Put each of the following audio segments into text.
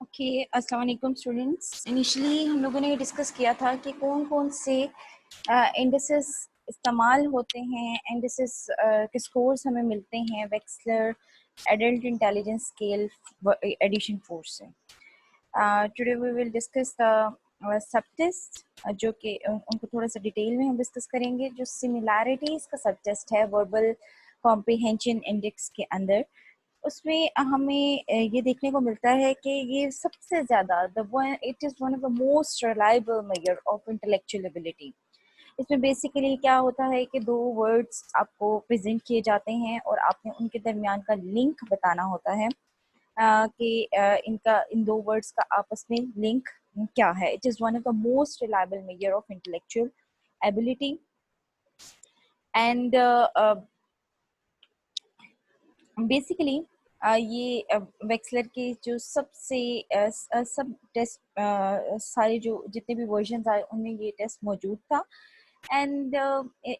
Okay, अस्सलाम वालेकुम students. Initially हम लोगों ने डिस्कस किया था कि कौन कौन से इंडिसेस इस्तेमाल होते हैं, इंडिसेस के स्कोर्स हमें मिलते हैं Wechsler adult intelligence scale edition 4 से। Today we will discuss the sub test, जो कि उनको थोड़ा सा डिटेल में हम डिस्कस करेंगे। जो सिमिलैरिटीज़ का सब टेस्ट है वर्बल कॉम्प्रिहेंशन इंडेक्स के अंदर, उसमें हमें ये देखने को मिलता है कि ये सबसे ज़्यादा it is one of the most reliable measure of intellectual ability. इसमें बेसिकली क्या होता है कि दो वर्ड्स आपको प्रेजेंट किए जाते हैं और आपने उनके दरमियान का लिंक बताना होता है कि इनका इन दो वर्ड्स का आपस में लिंक क्या है। It is one of the most reliable measure of intellectual ability and basically ये वेक्सलर के जो सबसे सब टेस्ट सारे जो जितने भी वर्जन आए उनमें ये टेस्ट मौजूद था। एंड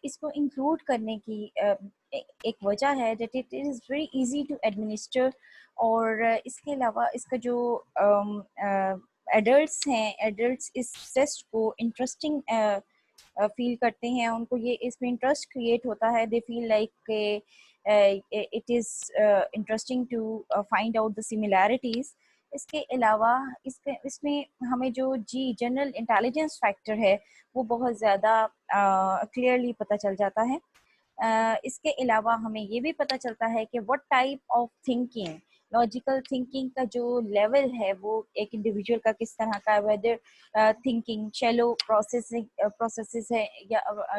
इसको इंक्लूड करने की एक वजह है that it is very easy to administer. और इसके अलावा इसका जो एडल्ट्स हैं, एडल्ट्स इस टेस्ट को इंटरेस्टिंग फील करते हैं, उनको ये इसमें इंटरेस्ट क्रिएट होता है। They feel like it is interesting to find out the similarities. इसके अलावा इसमें हमें जो जनरल इंटेलिजेंस फैक्टर है वो बहुत ज़्यादा क्लियरली पता चल जाता है। इसके अलावा हमें ये भी पता चलता है कि what type of thinking, logical thinking का जो लेवल है वो एक इंडिविजुअल का किस तरह का है, वेदर थिंकिंग शैलो प्रोसेसेस है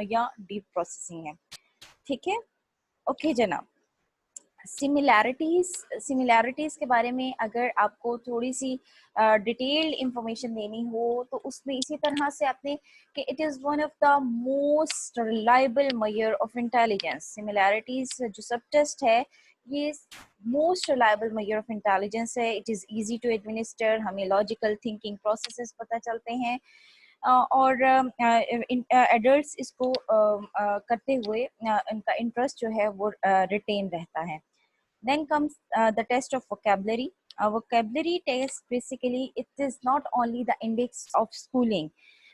या डीप प्रोसेसिंग है। ठीक है, ओके जनाब। सिमिलैरिटीज़ के बारे में अगर आपको थोड़ी सी डिटेल्ड इंफॉर्मेशन देनी हो तो उसमें इसी तरह से आपने कि it is one of the most reliable measure of intelligence. Similarities जो सब टेस्ट है ये most reliable measure of intelligence है। It is easy to administer, हमें लॉजिकल थिंकिंग प्रोसेसेस पता चलते हैं और एडल्ट्स इसको करते हुए उनका इंटरेस्ट जो है वो रिटेन रहता है। Then comes the test of vocabulary. A vocabulary test basically it is not only the index of schooling,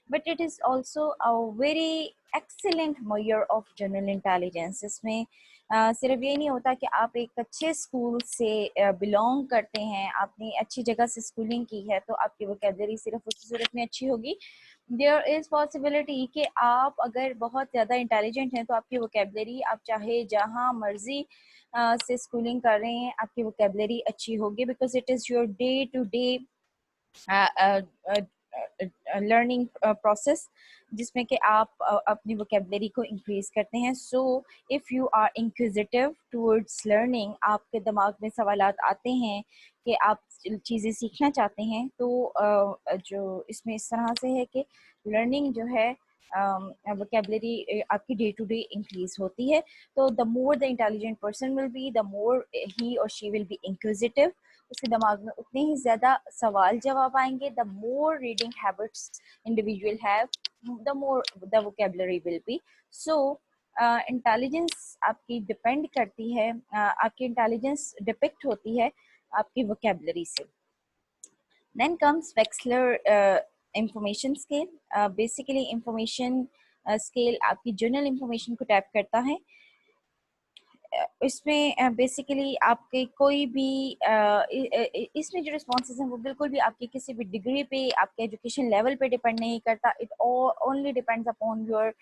but it is also a very excellent measure of general intelligence. इसमें सिर्फ ये नहीं होता कि आप एक अच्छे स्कूल से बिलोंग करते हैं, आपने अच्छी जगह से स्कूलिंग की है तो आपकी वोकेबलरी सिर्फ उसी सूरत में अच्छी होगी। देयर इज़ पॉसिबिलिटी कि आप अगर बहुत ज़्यादा इंटेलिजेंट हैं तो आपकी वोकेबलरी आप चाहे जहाँ मर्जी से स्कूलिंग कर रहे हैं आपकी वोकेबलरी अच्छी होगी, because it is your day to day learning process जिसमें कि आप अपनी वोकेबलरी को इंक्रीज करते हैं। So if you are inquisitive towards learning, आपके दिमाग में सवालात आते हैं कि आप चीज़ें सीखना चाहते हैं, तो जो इसमें इस तरह से है कि लर्निंग जो है वोकेबलरी आपकी डे टू डे इंक्रीज होती है। तो the more the intelligent person will be, the more he or she will be inquisitive, उसके दिमाग में उतने ही ज़्यादा सवाल जवाब आएंगे। The more reading habits individual have, the more the vocabulary will be. So intelligence आपकी डिपेंड करती है, आपकी इंटेलिजेंस डिपिक्ट होती है आपकी वोकेबलरी से। Then comes Wechsler information scale. Basically information scale आपकी जनरल इंफॉर्मेशन को टैप करता है। इसमें बेसिकली आपके कोई भी इसमें जो रिस्पॉन्सेज हैं वो बिल्कुल भी आपकी किसी भी डिग्री पे, आपके एजुकेशन लेवल पे डिपेंड नहीं करता। It only depends upon your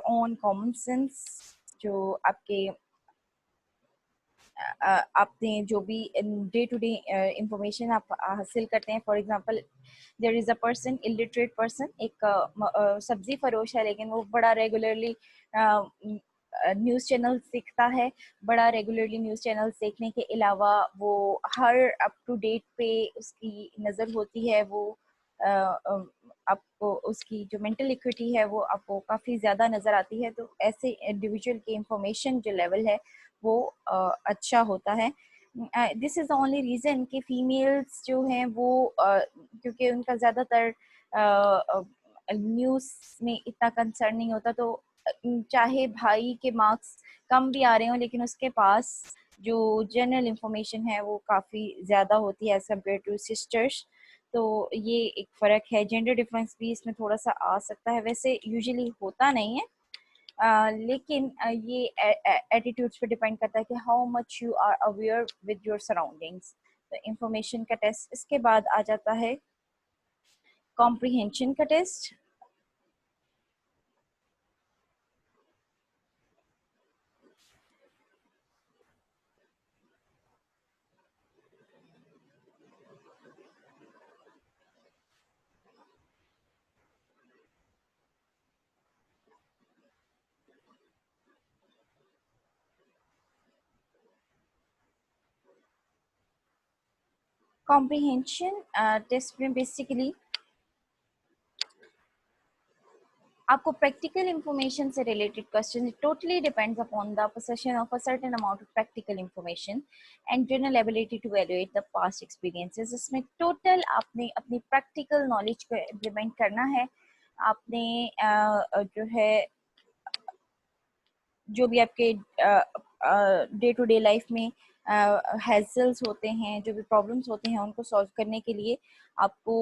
own common sense, जो आपके आपने जो भी डे टू डे इंफॉर्मेशन आप हासिल करते हैं। For example there is a person, illiterate person, एक सब्जी फरोश है लेकिन वो बड़ा रेगुलरली न्यूज़ चैनल देखता है। बड़ा रेगुलरली न्यूज़ चैनल देखने के अलावा वो हर अप टू डेट पे उसकी नज़र होती है। वो आपको उसकी जो मेंटल इक्विटी है वो आपको काफ़ी ज़्यादा नज़र आती है। तो ऐसे इंडिविजुअल की इंफॉर्मेशन जो लेवल है वो अच्छा होता है। This is the only reason कि फीमेल्स जो हैं वो क्योंकि उनका ज़्यादातर न्यूज़ में इतना कंसर्न नहीं होता, तो चाहे भाई के मार्क्स कम भी आ रहे हों लेकिन उसके पास जो जनरल इंफॉर्मेशन है वो काफ़ी ज़्यादा होती है एज़ कम्पेयर टू सिस्टर्स। तो ये एक फ़र्क है, जेंडर डिफरेंस भी इसमें थोड़ा-सा आ सकता है, वैसे यूजुअली होता नहीं है। लेकिन ये एटीट्यूड्स पे डिपेंड करता है कि how much you are aware with your surroundings. तो इंफॉर्मेशन का टेस्ट, इसके बाद आ जाता है कॉम्प्रिहेंशन का टेस्ट। कॉम्प्रिहेंशन टेस्ट में बेसिकली आपको प्रैक्टिकल इंफॉर्मेशन से related question, it totally depends upon the possession of a certain amount of practical information and general ability to evaluate the past experiences. इसमें टोटल आपने अपनी practical knowledge को implement करना है। आपने जो है जो भी आपके डे टू डे लाइफ में हैजल्स होते हैं, जो भी प्रॉब्लम्स होते हैं, उनको सॉल्व करने के लिए आपको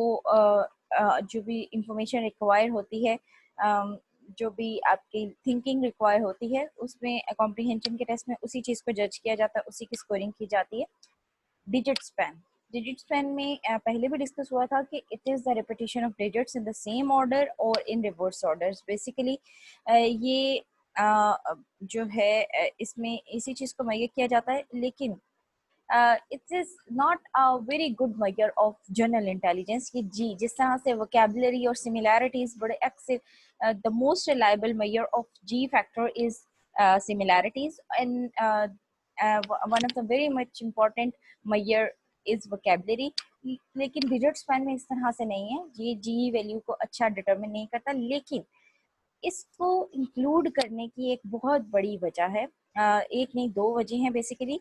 जो भी इंफॉर्मेशन रिक्वायर होती है, जो भी आपकी थिंकिंग रिक्वायर होती है, उसमें कॉम्प्रिहेंशन के टेस्ट में उसी चीज़ को जज किया जाता है, उसी की स्कोरिंग की जाती है। डिजिट स्पैन, डिजिट स्पैन में पहले भी डिस्कस हुआ था कि it is the repetition of digits in the same order और इन रिवर्स ऑर्डर्स। बेसिकली ये जो है इसमें इसी चीज़ को मेजर किया जाता है, लेकिन it is not a very good measure of general intelligence. कि जी जिस तरह से वोकेबलरी और सिमिलैरिटीज बड़े अक्सर, the most reliable measure of ji factor is similarities, and one of the very much important measure is vocabulary। लेकिन digit span में इस तरह से नहीं है, ये जी वैल्यू को अच्छा डिटरमिन नहीं करता, लेकिन इसको इंक्लूड करने की एक बहुत बड़ी वजह है। एक नहीं, दो वजह हैं बेसिकली।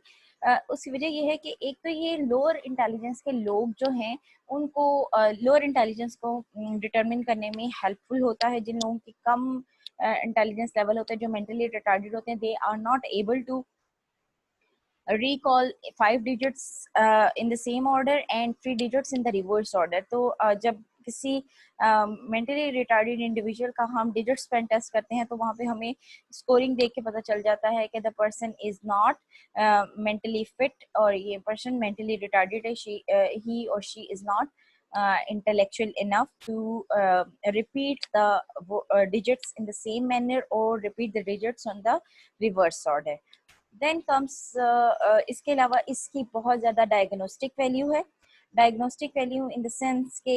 उसकी वजह ये है कि एक तो ये लोअर इंटेलिजेंस के लोग जो हैं उनको लोअर इंटेलिजेंस को डिटरमिन करने में हेल्पफुल होता है। जिन लोगों की कम इंटेलिजेंस लेवल होता है, जो मेंटली रिटार्डेड होते हैं, they are not able to recall 5 digits in the same order and 3 digits in the reverse order। तो जब किसी मेंटली रिटार्डेड इंडिविजुअल का हम डिजिट स्पेन टेस्ट करते हैं, तो वहाँ पे हमें स्कोरिंग देख के पता चल जाता है कि the person is not mentally fit, और ये पर्सन मेंटली रिटार्डेड है, ही or she is not intellectual enough to repeat the digits in the same manner or repeat the digits on the reverse order। Then comes इसके अलावा इसकी बहुत ज़्यादा diagnostic value है। Diagnostic value in the sense के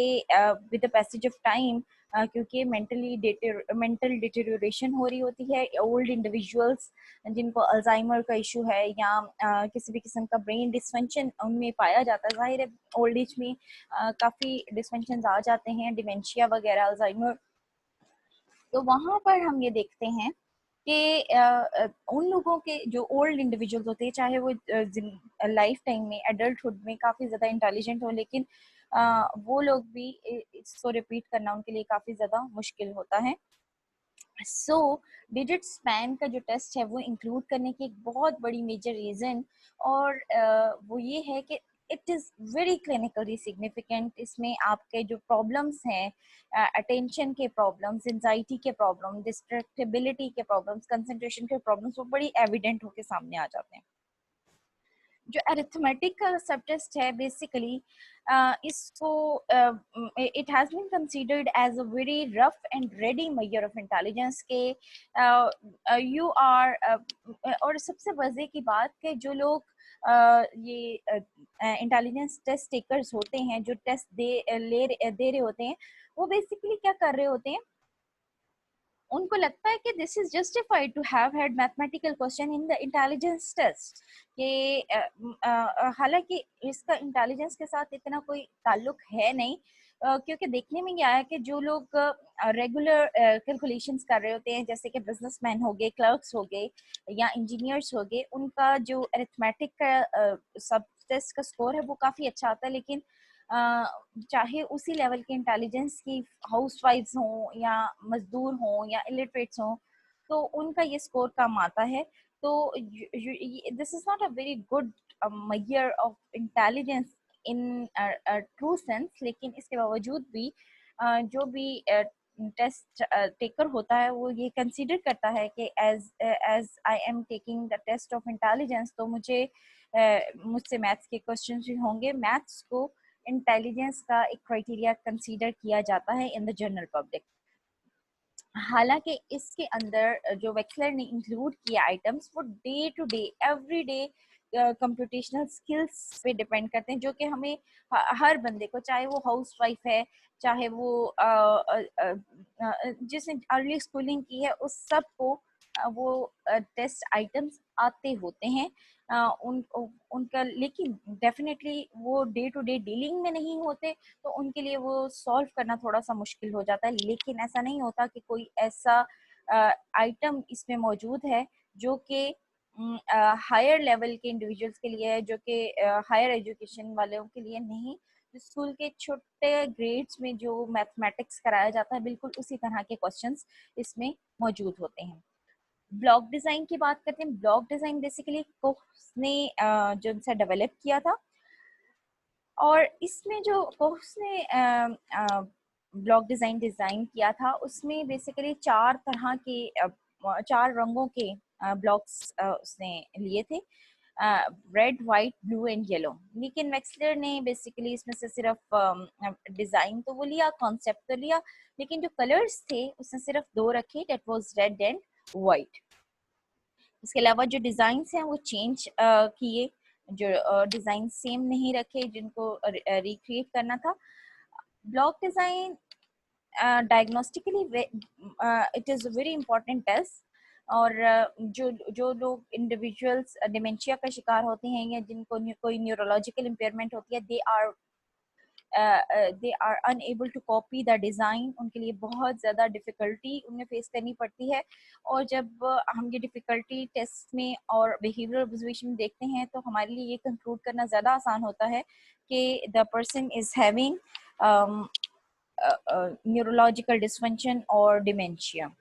with the passage of time, क्योंकि mental deterioration हो रही होती है। ओल्ड इंडिविजुअल्स जिनको अल्जाइमर का इशू है या किसी भी किस्म का ब्रेन डिसफंक्शन उनमें पाया जाता है, ज़ाहिर है ओल्ड एज में काफ़ी डिसफंक्शन आ जाते हैं, डिमेंशिया वगैरह, अल्जाइमर। तो वहाँ पर हम ये देखते हैं कि उन लोगों के जो ओल्ड इंडिविजुअल्स होते हैं, चाहे वो लाइफ टाइम में एडल्टहुड में काफ़ी ज़्यादा इंटेलिजेंट हो, लेकिन वो लोग भी इसको रिपीट करना उनके लिए काफ़ी ज़्यादा मुश्किल होता है। सो डिजिट स्पैन का जो टेस्ट है वो इंक्लूड करने की एक बहुत बड़ी मेजर रीज़न, और वो ये है कि it is very clinically significant. इसमें आपके जो प्रॉब्लम्स हैं, अटेंशन के प्रॉब्लम्स, एंजाइटी के प्रॉब्लम, डिस्ट्रैक्टिबिलिटी के प्रॉब्लम्स, कंसंट्रेशन के प्रॉब्लम्स, वो बड़ी एविडेंट होके सामने आ जाते हैं। जो अरिथमेटिक का सब टेस्ट है बेसिकली, इसको it has been considered as a very rough and ready measure of intelligence के यू आर। और सबसे मजे की बात कि जो लोग ये इंटेलिजेंस टेस्ट टेकर्स होते हैं, जो टेस्ट दे रहे होते हैं, वो बेसिकली क्या कर रहे होते हैं, उनको लगता है कि this is justified to have had mathematical question in the intelligence test. कि हालांकि इसका इंटेलिजेंस के साथ इतना कोई ताल्लुक है नहीं, क्योंकि देखने में ये आया कि जो लोग रेगुलर कैलकुलेशंस कर रहे होते हैं, जैसे कि बिजनेसमैन हो गए, क्लर्क्स हो गए या इंजीनियर्स हो गए, उनका जो अरिथमेटिक का सब टेस्ट का स्कोर है वो काफ़ी अच्छा आता है। लेकिन चाहे उसी लेवल के इंटेलिजेंस की हाउसवाइफ्स हों या मजदूर हों या इलिटरेट्स हों, तो उनका ये स्कोर कम आता है। तो this is not a very good measure of intelligence in true sense, लेकिन इसके बावजूद भी जो भी टेस्ट टेकर होता है वो ये कंसीडर करता है कि as as I am taking the test of intelligence, तो मुझसे मैथ्स के क्वेश्चन भी होंगे। मैथ्स को इंटेलिजेंस का एक क्राइटेरिया कंसीडर किया जाता है इन द जनरल पब्लिक। हालांकि इसके अंदर जो वेक्सलर ने इंक्लूड किया आइटम्स वो day to day every day computational skills पे डिपेंड करते हैं, जो कि हमें हर बंदे को, चाहे वो हाउस वाइफ है, चाहे वो जिसने अर्ली स्कूलिंग की है, उस सब को वो टेस्ट आइटम्स आते होते हैं। उनका लेकिन डेफिनेटली वो डे टू डे डीलिंग में नहीं होते, तो उनके लिए वो सॉल्व करना थोड़ा सा मुश्किल हो जाता है। लेकिन ऐसा नहीं होता कि कोई ऐसा आइटम इसमें मौजूद है जो कि हायर लेवल के इंडिविजुअल्स के लिए है, जो कि हायर एजुकेशन वालों के लिए नहीं। स्कूल के छोटे ग्रेड्स में जो मैथमेटिक्स कराया जाता है, बिल्कुल उसी तरह के क्वेश्चंस इसमें मौजूद होते हैं। ब्लॉक डिजाइन की बात करते हैं। ब्लॉक डिजाइन बेसिकली कोर्स ने जो उनसे डेवलप किया था, और इसमें जो कोर्स ने ब्लॉक डिजाइन किया था, उसमें बेसिकली चार तरह के चार रंगों के ब्लॉक्स उसने लिए थे, red, white, blue and yellow. लेकिन वेक्सलर ने बेसिकली इसमें से सिर्फ डिजाइन तो वो लिया, कॉन्सेप्ट तो लिया, लेकिन जो कलर्स थे उसने सिर्फ दो रखे, that was red and white. इसके अलावा जो डिजाइन हैं वो चेंज किए, जो डिजाइन सेम नहीं रखे जिनको रिक्रिएट करना था। Block design diagnostically it is very important test, और जो जो लोग इंडिविजुअल्स डिमेंशिया का शिकार होते हैं या जिनको कोई न्यूरोलॉजिकल इम्पेयरमेंट होती है, they are unable to copy the design. उनके लिए बहुत ज़्यादा डिफ़िकल्टी उन्हें फेस करनी पड़ती है। और जब हम ये डिफ़िकल्टी टेस्ट में और बिहेवियर ऑब्जर्वेशन में देखते हैं, तो हमारे लिए ये कंक्लूड करना ज़्यादा आसान होता है कि the person is having neurological dysfunction और डिमेंशिया।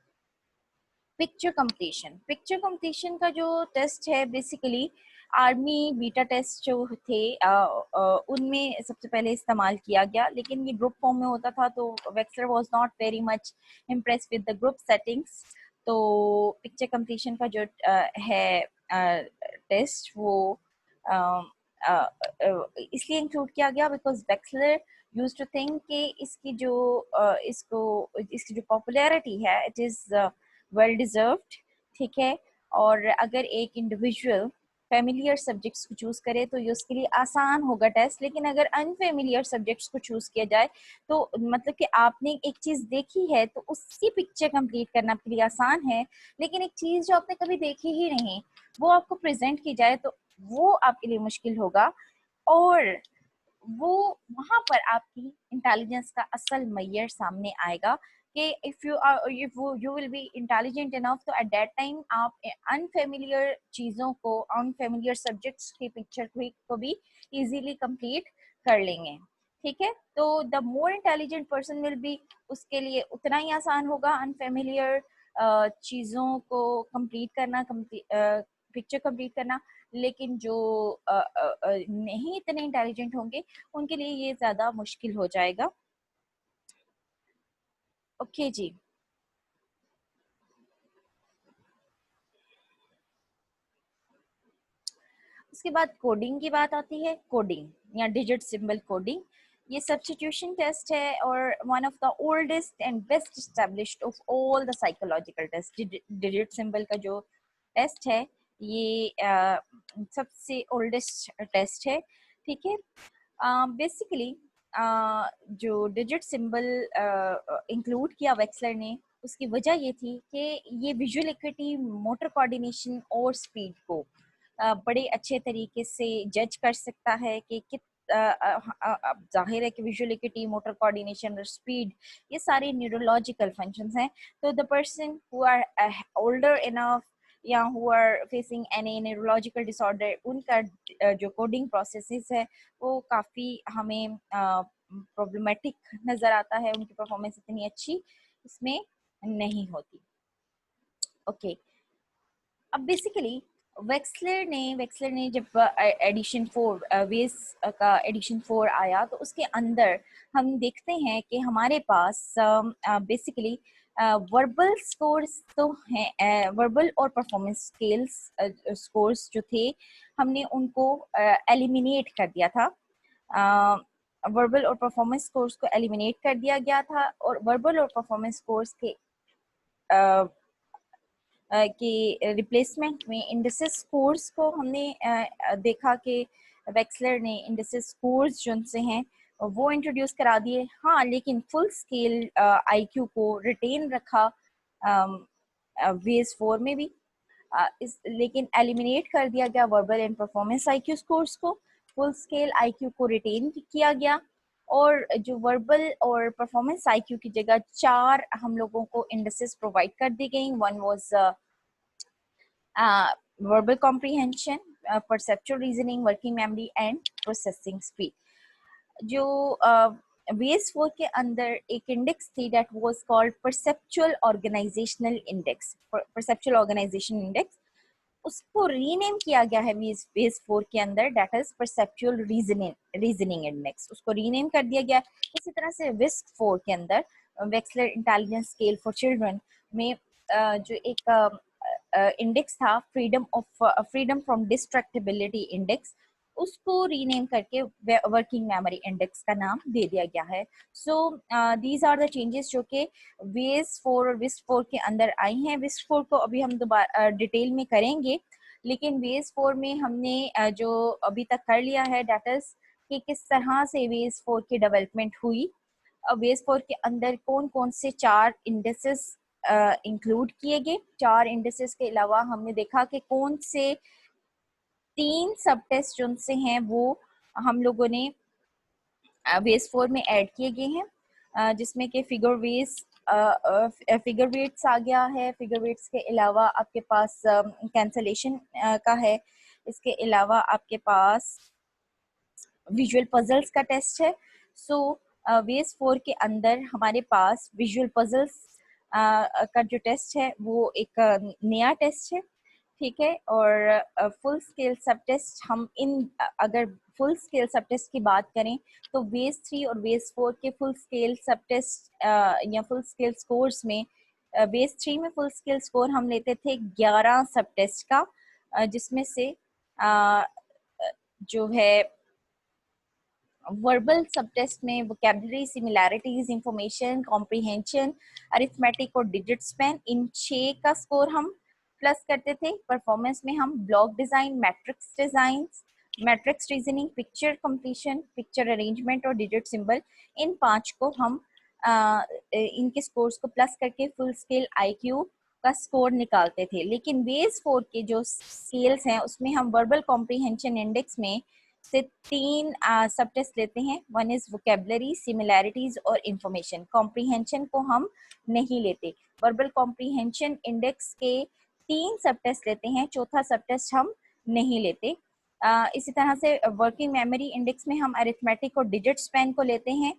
पिक्चर कंप्लीशन का जो टेस्ट है, बेसिकली आर्मी बीटा टेस्ट जो थे उनमें सबसे पहले इस्तेमाल किया गया, लेकिन ये ग्रुप फॉर्म में होता था, तो Wechsler was not very much impress with the group settings. तो पिक्चर कंप्लीशन का जो है टेस्ट, वो इसलिए इंक्लूड किया गया because Wechsler used to think कि इसकी जो पॉपुलैरिटी है, इट इज़ वेल डिजर्व्ड, ठीक है। और अगर एक इंडिविजुअल फेमिलियर सब्जेक्ट्स को चूज करे तो ये उसके लिए आसान होगा टेस्ट, लेकिन अगर अनफेमिलियर सब्जेक्ट्स को चूज किया जाए तो मतलब कि आपने एक चीज देखी है तो उसकी पिक्चर कंप्लीट करना आपके लिए आसान है, लेकिन एक चीज जो आपने कभी देखी ही नहीं वो आपको प्रेजेंट की जाए तो वो आपके लिए मुश्किल होगा। और वो वहां पर आपकी इंटेलिजेंस का असल मैयर सामने आएगा कि if you will be intelligent enough, तो एट दैट टाइम आप अनफेमिलियर चीज़ों को, अनफेमिलियर सब्जेक्ट्स की पिक्चर को भी इजीली कंप्लीट कर लेंगे, ठीक है। तो the more intelligent person will B, उसके लिए उतना ही आसान होगा अनफेमिलियर चीज़ों को कंप्लीट करना, पिक्चर कंप्लीट करना। लेकिन जो नहीं इतने इंटेलिजेंट होंगे उनके लिए ये ज़्यादा मुश्किल हो जाएगा। ओके जी। उसके बाद कोडिंग की बात आती है। कोडिंग या डिजिट सिंबल कोडिंग, ये सब्स्टिट्यूशन टेस्ट है और one of the oldest and best established of all the psychological test. Digit symbol का जो टेस्ट है ये सबसे ओल्डेस्ट टेस्ट है, ठीक है। बेसिकली जो डिजिट सिंबल इंक्लूड किया वेक्सलर ने, उसकी वजह ये थी कि ये विजुअल इक्विटी, मोटर कोऑर्डिनेशन और स्पीड को बड़े अच्छे तरीके से जज कर सकता है कि कित अब जाहिर है कि विजुअल इक्विटी, मोटर कोऑर्डिनेशन और स्पीड ये सारे न्यूरोलॉजिकल फंक्शंस हैं। तो the person who are older enough या who are facing any neurological disorder, उनका जो कोडिंग प्रोसेसेस है वो काफ़ी हमें प्रॉब्लमेटिक नज़र आता है, उनकी परफॉर्मेंस इतनी अच्छी इसमें नहीं होती। ओके, अब बेसिकली वेक्सलर ने जब एडिशन 4 वेस का एडिशन 4 आया, तो उसके अंदर हम देखते हैं कि हमारे पास बेसिकली वर्बल स्कोर्स तो हैं, वर्बल और परफॉर्मेंस स्केल्स स्कोर्स जो थे, हमने उनको एलिमिनेट कर दिया था। वर्बल और परफॉर्मेंस स्कोर्स को एलिमिनेट कर दिया गया था, और वर्बल और परफॉर्मेंस स्कोर्स के कि रिप्लेसमेंट में इंडिसेस स्कोर्स को हमने देखा कि वेक्सलर ने इंडिसेस स्कोर्स जो से हैं वो इंट्रोड्यूस करा दिए। हाँ, लेकिन फुल स्केल आईक्यू को रिटेन रखा वेज 4 में भी, लेकिन एलिमिनेट कर दिया गया verbal and performance IQ scores को। फुल स्केल आईक्यू को रिटेन किया गया, और जो वर्बल और परफॉर्मेंस आईक्यू की जगह 4 हम लोगों को इंडिसेस प्रोवाइड कर दी गई। One was verbal comprehension, perceptual reasoning, working memory and processing speed. जो वेस 4 के अंदर एक इंडेक्स थी that was called perceptual organizational index, perceptual organization index, उसको रीनेम किया गया है वेस 4 के अंदर, that is perceptual reasoning index, उसको रीनेम कर दिया गया। इसी तरह से विस्क 4 के अंदर Wechsler intelligence scale for children में जो एक इंडेक्स था फ्रीडम फ्रॉम डिस्ट्रैक्टिबिलिटी इंडेक्स, उसको रीनेम करके वर्किंग मेमोरी इंडेक्स का नाम दे दिया गया है। So these are the changes जो कि वेस 4 और विस्क 4 के अंदर आई हैं। विस्क 4 को अभी हम दोबारा डिटेल में करेंगे, लेकिन वेस 4 में हमने जो अभी तक कर लिया है दैट इज कि किस तरह से वेस 4 की डेवलपमेंट हुई। वेस 4 के अंदर कौन कौन से 4 इंडेसेस इंक्लूड किए गए। 4 इंडेसेस के अलावा हमने देखा कि कौन से 3 सब टेस्ट जो से हैं वो हम लोगों ने वेस 4 में ऐड किए गए हैं, जिसमें कि फिगर वेट्स आ गया है। फिगर वेट्स के अलावा आपके पास कैंसलेशन का है। इसके अलावा आपके पास विजुअल पजल्स का टेस्ट है। सो वेस 4 के अंदर हमारे पास विजुअल पजल्स का जो टेस्ट है वो एक नया टेस्ट है, ठीक है। और फुल स्केल सब टेस्ट हम अगर फुल स्केल सब टेस्ट की बात करें तो वेस 3 और वेस 4 के फुल स्केल सब टेस्ट या फुल स्केल स्कोर्स में वेस 3 में फुल स्केल स्कोर हम लेते थे 11 सब टेस्ट का, जिसमें से जो है वर्बल सब टेस्ट में vocabulary, similarities, information, comprehension, arithmetic और डिजिट स्पैन, इन 6 का स्कोर हम प्लस करते थे। परफॉर्मेंस में हम block design, matrix reasoning, picture completion, picture arrangement और डिजिट सिंबल, इन 5 को हम इनके स्कोर्स को प्लस करके फुल स्केल आईक्यू का स्कोर निकालते थे। लेकिन वेस 4 के जो स्केल्स हैं उसमें हम वर्बल कॉम्प्रिहेंशन इंडेक्स में से 3 सब टेस्ट लेते हैं। वन इज वोकेबलरी, सिमिलैरिटीज और इंफॉर्मेशन। कॉम्प्रिहेंशन को हम नहीं लेते। वर्बल कॉम्प्रिहेंशन इंडेक्स के 3 सब टेस्ट लेते हैं, चौथा सब टेस्ट हम नहीं लेते। इसी तरह से वर्किंग मेमोरी इंडेक्स में हम अरिथमेटिक और डिजिट स्पैन को लेते हैं।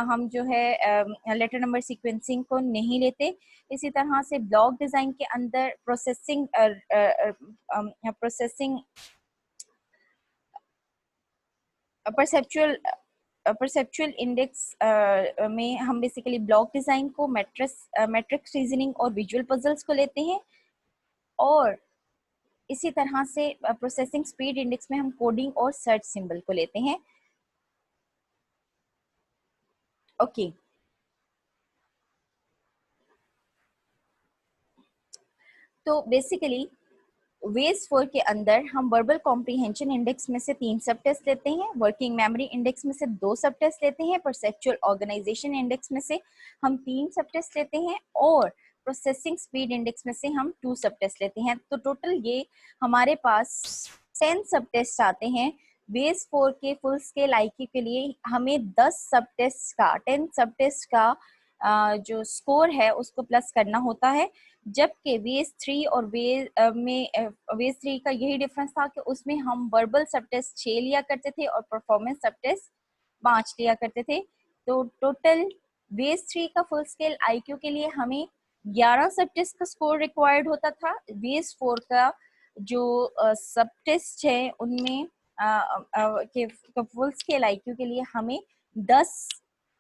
हम जो है लेटर नंबर सीक्वेंसिंग को नहीं लेते। इसी तरह से ब्लॉक डिजाइन के अंदर प्रोसेसिंग परसेप्चुअल इंडेक्स में हम बेसिकली ब्लॉक डिजाइन को, मैट्रिक्स रीजनिंग और विजुअल पजल्स को लेते हैं। और इसी तरह से प्रोसेसिंग स्पीड इंडेक्स में हम कोडिंग और सर्च सिंबल को लेते हैं। ओके, तो बेसिकली वेस 4 के अंदर हम वर्बल कॉम्प्रिहेंशन इंडेक्स में से 3 सब टेस्ट लेते हैं, वर्किंग मेमोरी इंडेक्स में से 2 सब टेस्ट लेते हैं, परसेप्चुअल ऑर्गेनाइजेशन इंडेक्स में से हम 3 सब टेस्ट लेते हैं, और प्रोसेसिंग स्पीड इंडेक्स में से हम 2 सब टेस्ट लेते हैं। तो टोटल ये हमारे पास 10 सब टेस्ट आते हैं। वेस 4 के फुल स्केल आईक्यू के लिए हमें 10 सब टेस्ट का, 10 सब टेस्ट का जो स्कोर है उसको प्लस करना होता है। जबकि वेस 3 और वेस 3 का यही डिफरेंस था कि उसमें हम वर्बल सब टेस्ट 6 लिया करते थे और परफॉर्मेंस सब टेस्ट 5 लिया करते थे। तो टोटल वेस 3 का फुल स्केल आईक्यू के लिए हमें 11 सब टेस्ट का स्कोर रिक्वायर्ड होता था। वेस 4 का जो सब टेस्ट है उनमें के फुल स्केल आईक्यू के लिए हमें 10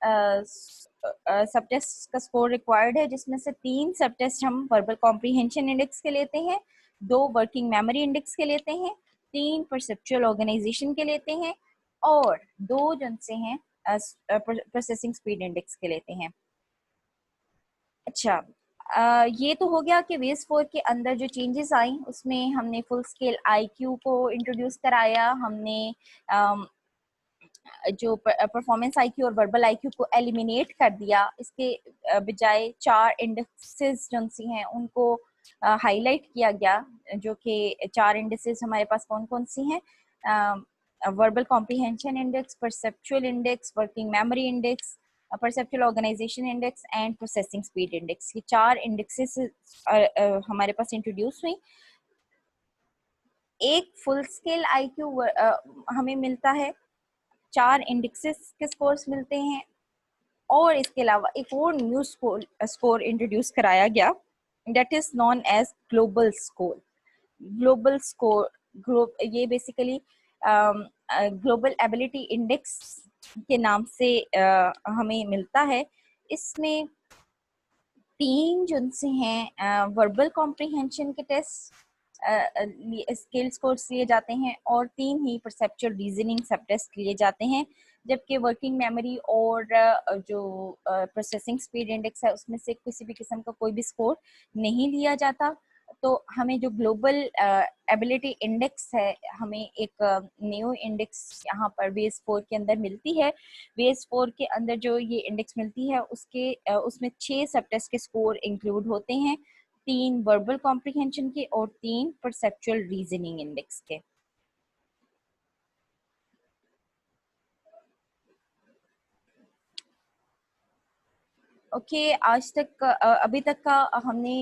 सब टेस्ट का स्कोर रिक्वायर्ड है, जिसमें से 3 सब टेस्ट हम वर्बल कॉम्प्रीहेंशन इंडेक्स के लेते हैं, 2 वर्किंग मेमोरी इंडेक्स के लेते हैं, 3 परसेप्चुअल ऑर्गेनाइजेशन के लेते हैं और 2 जिनसे हैं प्रोसेसिंग स्पीड इंडेक्स के लेते हैं। अच्छा, ये तो हो गया कि वेस 4 के अंदर जो चेंजेस आई उसमें हमने फुल स्केल आईक्यू को इंट्रोड्यूस कराया, हमने जो परफॉर्मेंस आईक्यू और वर्बल आईक्यू को एलिमिनेट कर दिया, इसके बजाय 4 इंडेक्सेस जो सी हैं उनको हाईलाइट किया गया, जो कि 4 इंडेक्सेस हमारे पास कौन कौन सी हैं, verbal comprehension index, perceptual index, working memory index, perceptual organization index and processing speed index. ये 4 इंडेक्सेस हमारे पास इंट्रोड्यूस हुई। एक फुल स्केल आईक्यू हमें मिलता है, 4 इंडेक्सेस के स्कोर्स मिलते हैं और इसके अलावा एक और न्यू स्कोर इंट्रोड्यूस कराया गया, that is known as global score. Global score ये बेसिकली ग्लोबल एबिलिटी इंडेक्स के नाम से हमें मिलता है। इसमें 3 जिनसे हैं वर्बल कॉम्प्रीहेंशन के टेस्ट स्किल स्कोर्स लिए जाते हैं और 3 ही परसेप्चुअल रीजनिंग सब टेस्ट लिए जाते हैं, जबकि वर्किंग मेमोरी और जो प्रोसेसिंग स्पीड इंडेक्स है उसमें से किसी भी किस्म का कोई भी स्कोर नहीं लिया जाता। तो हमें जो ग्लोबल एबिलिटी इंडेक्स है, हमें एक न्यू इंडेक्स यहाँ पर बेस 4 के अंदर मिलती है। बेस 4 के अंदर जो ये इंडेक्स मिलती है उसके उसमें 6 सब टेस्ट के स्कोर इंक्लूड होते हैं, 3 वर्बल कॉम्प्रीहेंशन के और 3 परसेप्चुअल रीजनिंग इंडेक्स के। ओके, आज तक अभी तक का हमने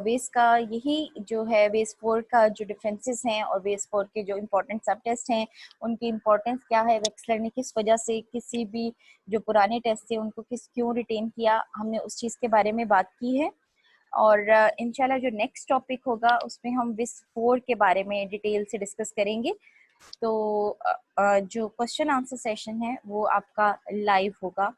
वेस का यही जो है वेस 4 का जो डिफरेंसेस हैं और वेस 4 के जो इम्पोर्टेंट सब टेस्ट हैं उनकी इम्पोर्टेंस क्या है, वेक्सलर ने किस वजह से किसी भी जो पुराने टेस्ट थे उनको क्यों रिटेन किया, हमने उस चीज़ के बारे में बात की है। और इंशाल्लाह जो नेक्स्ट टॉपिक होगा उसमें हम वेस 4 के बारे में डिटेल से डिस्कस करेंगे। तो जो क्वेश्चन आंसर सेशन है वो आपका लाइव होगा।